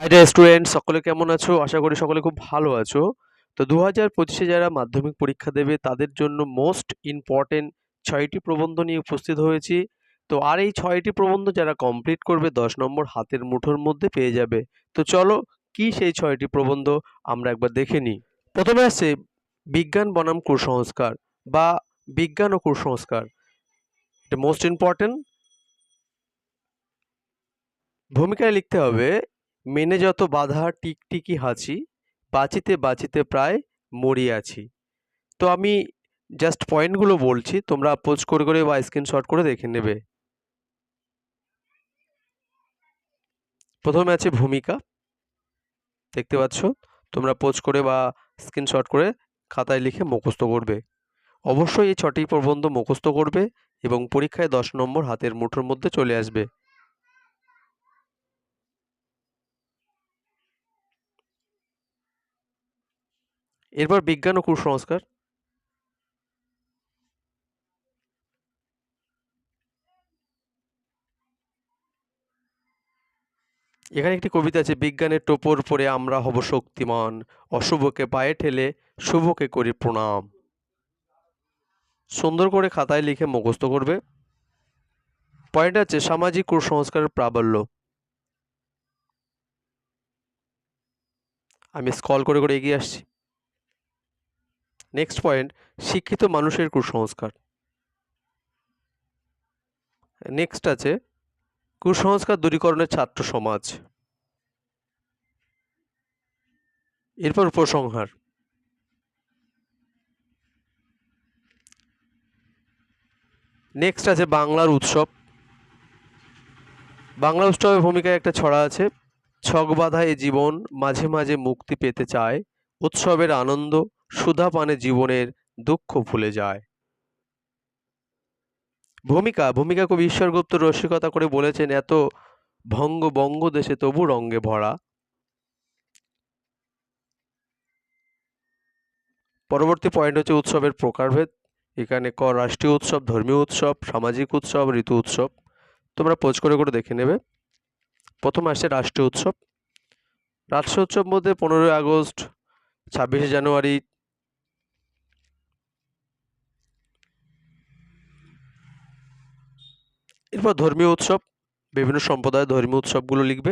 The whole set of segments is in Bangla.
হাই ডিয়ার স্টুডেন্ট, সকলে কেমন আছো? আশা করি সকলে খুব ভালো আছো। তো 2025-এ যারা মাধ্যমিক পরীক্ষা দেবে তাদের জন্য মোস্ট ইম্পর্টেন্ট 6টি প্রবন্ধ নিয়ে উপস্থিত হয়েছি। তো আর এই 6টি প্রবন্ধ যারা কমপ্লিট করবে 10 নম্বর হাতের মুঠোর মধ্যে পেয়ে যাবে। তো চলো, কি সেই 6টি প্রবন্ধ আমরা একবার দেখে নিই। প্রথমে আসছে বিজ্ঞান বনাম কুসংস্কার বা বিজ্ঞান ও কুসংস্কার। এটা মোস্ট ইম্পর্টেন্ট। ভূমিকায় লিখতে হবে, মেনে যত বাধা টিকটিকি হাঁচি, বাঁচিতে বাঁচিতে প্রায় মরিয়াছি। তো আমি জাস্ট পয়েন্টগুলো বলছি, তোমরা পোজ করে করে বা স্ক্রিনশট করে দেখে নেবে। প্রথমে আছে ভূমিকা, দেখতে পাচ্ছ, তোমরা পোজ করে বা স্ক্রিনশট করে খাতায় লিখে মুখস্থ করবে। অবশ্যই এই 6টি প্রবন্ধ মুখস্থ করবে এবং পরীক্ষায় 10 নম্বর হাতের মুঠোর মধ্যে চলে আসবে। এরপর বিজ্ঞান ও কুসংস্কার। এখানে একটি কবিতা আছে, বিজ্ঞানের টোপর পরে আমরা হব শক্তিমান, অশুভকে পায়ে ঠেলে শুভকে করি প্রণাম। সুন্দর করে খাতায় লিখে মুখস্থ করবে। পয়েন্ট আছে সামাজিক কুসংস্কারের প্রাবল্য। আমি স্ক্রল করে করে এগিয়ে আসছি। নেক্সট পয়েন্ট, শিক্ষিত মানুষের কুসংস্কার। নেক্সট আছে কুসংস্কার দূরীকরণের ছাত্র সমাজ। এরপর উপসংহার। নেক্সট আছে বাংলার উৎসব। বাংলা উৎসবের ভূমিকায় একটা ছড়া আছে, ছক বাঁধা এ জীবন মাঝে মাঝে মুক্তি পেতে চায়, উৎসবের আনন্দ সুধা পানে জীবনের দুঃখ ভুলে যায়। ভূমিকা কবি ঈশ্বরগুপ্ত রসিকতা করে বলেছেন, এত ভঙ্গ বঙ্গ দেশে তবু রঙ্গে ভরা। পরবর্তী পয়েন্ট হচ্ছে উৎসবের প্রকারভেদ। এখানে রাষ্ট্রীয় উৎসব, ধর্মীয় উৎসব, সামাজিক উৎসব, ঋতু উৎসব। তোমরা পোজ করে করে দেখে নেবে। প্রথম আসছে রাষ্ট্রীয় উৎসব। রাষ্ট্রীয় উৎসব মধ্যে 15ই আগস্ট, 26শে জানুয়ারি। এরপর ধর্মীয় উৎসব, বিভিন্ন সম্প্রদায়ের ধর্মীয় উৎসবগুলো লিখবে।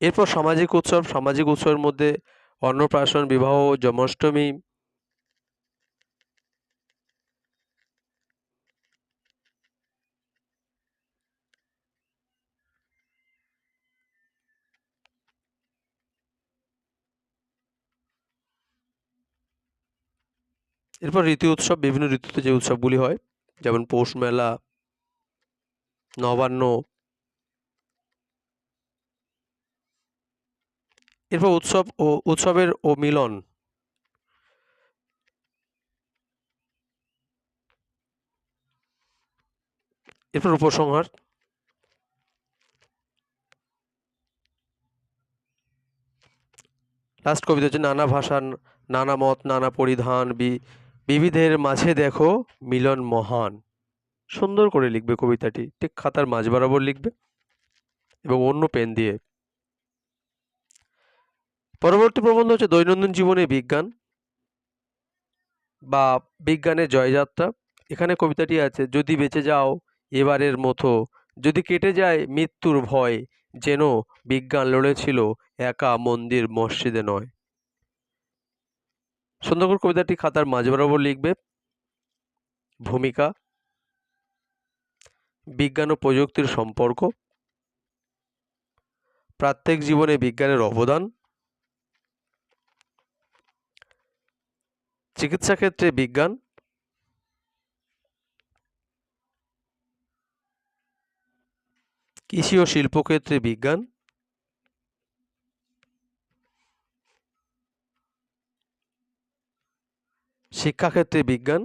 এরপর সামাজিক উৎসব, সামাজিক উৎসবের মধ্যে অন্নপ্রাশন, বিবাহ, জন্মাষ্টমী। এরপর ঋতু উৎসব, বিভিন্ন ঋতুতে যে উৎসবগুলি হয়, যেমন পৌষ মেলা, নবান্ন। এরপর উৎসবের ও মিলন। এরপর উপসংহার। লাস্ট কবিতা হচ্ছে, নানা ভাষা, নানা মত, নানা পরিধান, বিবিধের মাঝে দেখো মিলন মহান। সুন্দর করে লিখবে কবিতাটি, ঠিক খাতার মাঝ বরাবর লিখবে এবং অন্য পেন দিয়ে। পরবর্তী প্রবন্ধ হচ্ছে দৈনন্দিন জীবনে বিজ্ঞান বা বিজ্ঞানের জয়যাত্রা। এখানে কবিতাটি আছে, যদি বেঁচে যাও এবারের মতো, যদি কেটে যায় মৃত্যুর ভয়, যেন বিজ্ঞান লড়েছিল একা মন্দির মসজিদে নয়। সুন্দর করে কবিতাটি খাতার মাঝ বরাবর লিখবে। ভূমিকা, বিজ্ঞান ও প্রযুক্তির সম্পর্ক, প্রত্যেক জীবনে বিজ্ঞানের অবদান, চিকিৎসা ক্ষেত্রে বিজ্ঞান, কৃষি ও শিল্পক্ষেত্রে বিজ্ঞান, শিক্ষাক্ষেত্রে বিজ্ঞান,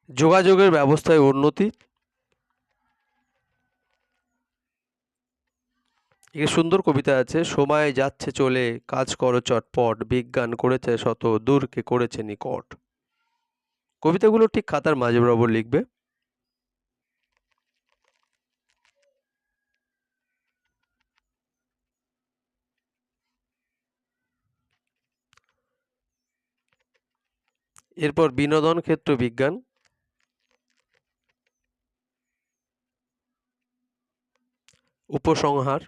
যোগাযোগের ব্যবস্থায় উন্নতি। একটি সুন্দর কবিতা আছে, সময় যাচ্ছে চলে কাজ করো চটপট, বিজ্ঞান করেছে শত দূরকে করেছে নিকট। কবিতাগুলো ঠিক খাতার মাঝ বরাবর লিখবে। এরপর বিনোদন ক্ষেত্র বিজ্ঞান। উপসংহার।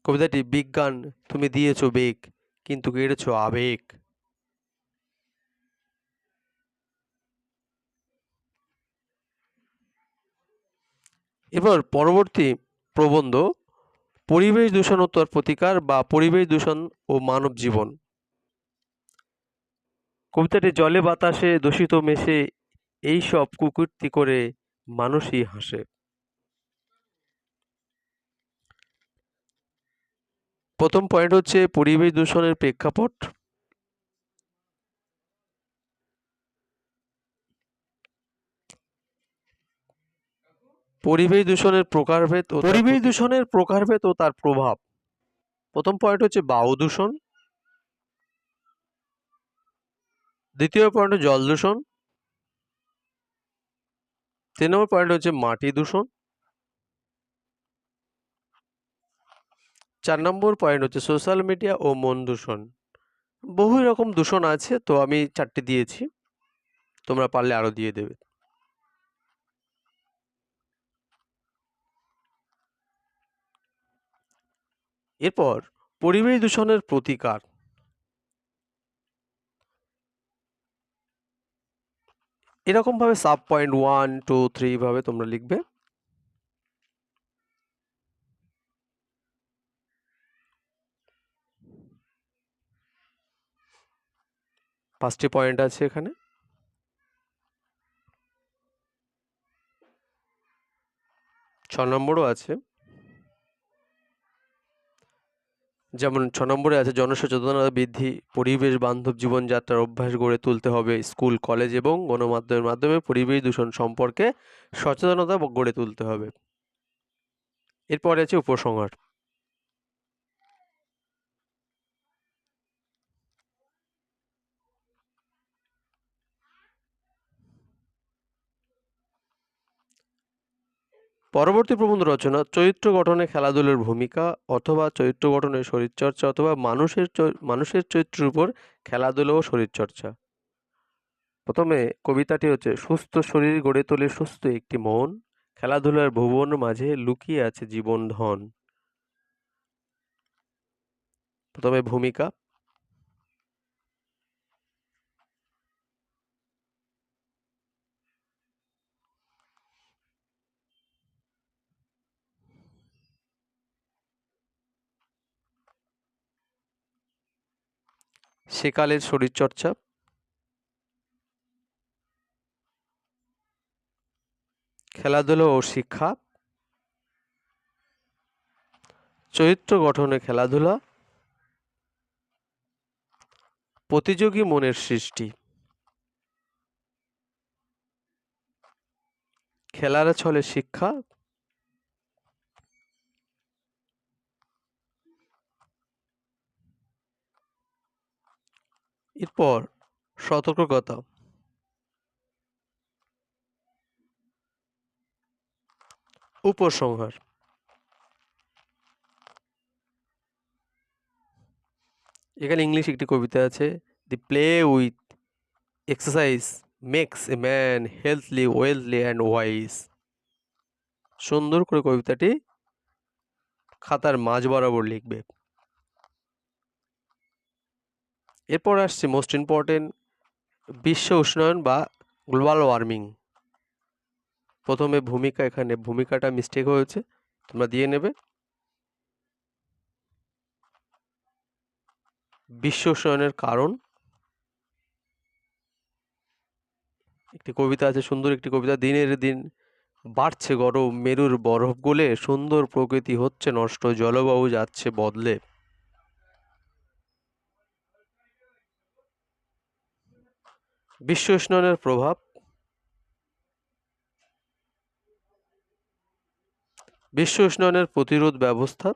কবিতাটি বিজ্ঞান তুমি দিয়েছো বেগ, কিন্তু কেড়েছো আবেগ। এবার পরবর্তী প্রবন্ধ, পরিবেশ দূষণ ও তার প্রতিকার বা পরিবেশ দূষণ ও মানব জীবন। কবিতাটি জলে বাতাসে দূষিত মেশে এইসব কুকীর্তি করে মানুষই হাসে। প্রথম পয়েন্ট হচ্ছে পরিবেশ দূষণের প্রেক্ষাপট। পরিবেশ দূষণের প্রকারভেদ ও তার প্রভাব। প্রথম পয়েন্ট হচ্ছে বায়ু দূষণ, দ্বিতীয় পয়েন্ট জল দূষণ, 3 নম্বর পয়েন্ট হচ্ছে মাটি দূষণ, 4 নম্বর পয়েন্ট হচ্ছে সোশ্যাল মিডিয়া ও মন দূষণ। বহু রকম দূষণ আছে, তো আমি 4টে দিয়েছি, তোমরা পারলে আরো দিয়ে দেবে। এরপর পরিবেশ দূষণের প্রতিকার। এরকম ভাবে সাব পয়েন্ট 1, 2, 3 ভাবে তোমরা লিখবে। পাঁচটি পয়েন্ট আছে এখানে। ছ নম্বরও আছে, যেমন 6 নম্বরে আছে জনসচেতনতা বৃদ্ধি, পরিবেশ বান্ধব জীবনযাত্রার অভ্যাস গড়ে তুলতে হবে। স্কুল, কলেজ এবং গণমাধ্যমের মাধ্যমে পরিবেশ দূষণ সম্পর্কে সচেতনতা গড়ে তুলতে হবে। এরপরে আছে উপসংহার। পরবর্তী প্রবন্ধ রচনা, চরিত্র গঠনে খেলাধুলার ভূমিকা অথবা চরিত্র গঠনে শরীরচর্চা অথবা মানুষের চরিত্রের উপর খেলাধুলা ও শরীরচর্চা। প্রথমে কবিতাটি হচ্ছে, সুস্থ শরীর গড়ে তোলে সুস্থ একটি মন, খেলাধুলার ভুবন মাঝে লুকিয়ে আছে জীবন ধন। প্রথমে ভূমিকা। সেকালের শরীরচর্চা। খেলাধুলা ও শিক্ষা। চরিত্র গঠনে খেলাধুলা। প্রতিযোগী মনের সৃষ্টি। খেলার ছলে শিক্ষা। এরপর সতর্কতা। উপসংহার। এখানে ইংলিশ একটি কবিতা আছে, the play with exercise makes a man healthily, wealthily and wise. সুন্দর করে কবিতাটি খাতার মাঝ বরাবর লিখবে। এরপর আসছে মোস্ট ইম্পর্টেন্ট, বিশ্ব উষ্ণায়ন বা গ্লোবাল ওয়ার্মিং। প্রথমে ভূমিকা, এখানে ভূমিকাটা মিস্টেক হয়েছে, তোমরা দিয়ে নেবে। বিশ্ব উষ্ণায়নের কারণ। একটি কবিতা আছে, সুন্দর একটি কবিতা, দিনের দিন বাড়ছে গরম, মেরুর বরফ গলে সুন্দর প্রকৃতি হচ্ছে নষ্ট, জলবায়ু যাচ্ছে বদলে। বিশ্ব উষ্ণায়নের প্রভাব। বিশ্ব উষ্ণায়নের প্রতিরোধ ব্যবস্থা।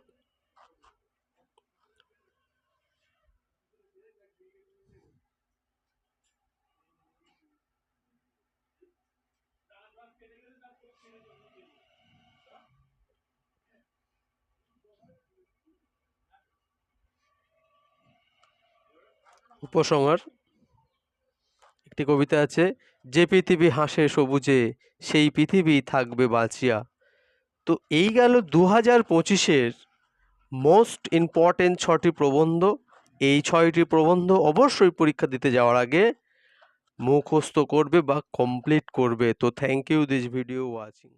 উপসংহার, একটি কবিতা আছে, যে পৃথিবী হাসে সবুজে সেই পৃথিবী থাকবে বাঁচিয়া। তো এই গেল 2025-এর মোস্ট ইম্পর্টেন্ট 6টি প্রবন্ধ। এই 6টি প্রবন্ধ অবশ্যই পরীক্ষা দিতে যাওয়ার আগে মুখস্থ করবে বা কমপ্লিট করবে। তো thank you this video watching.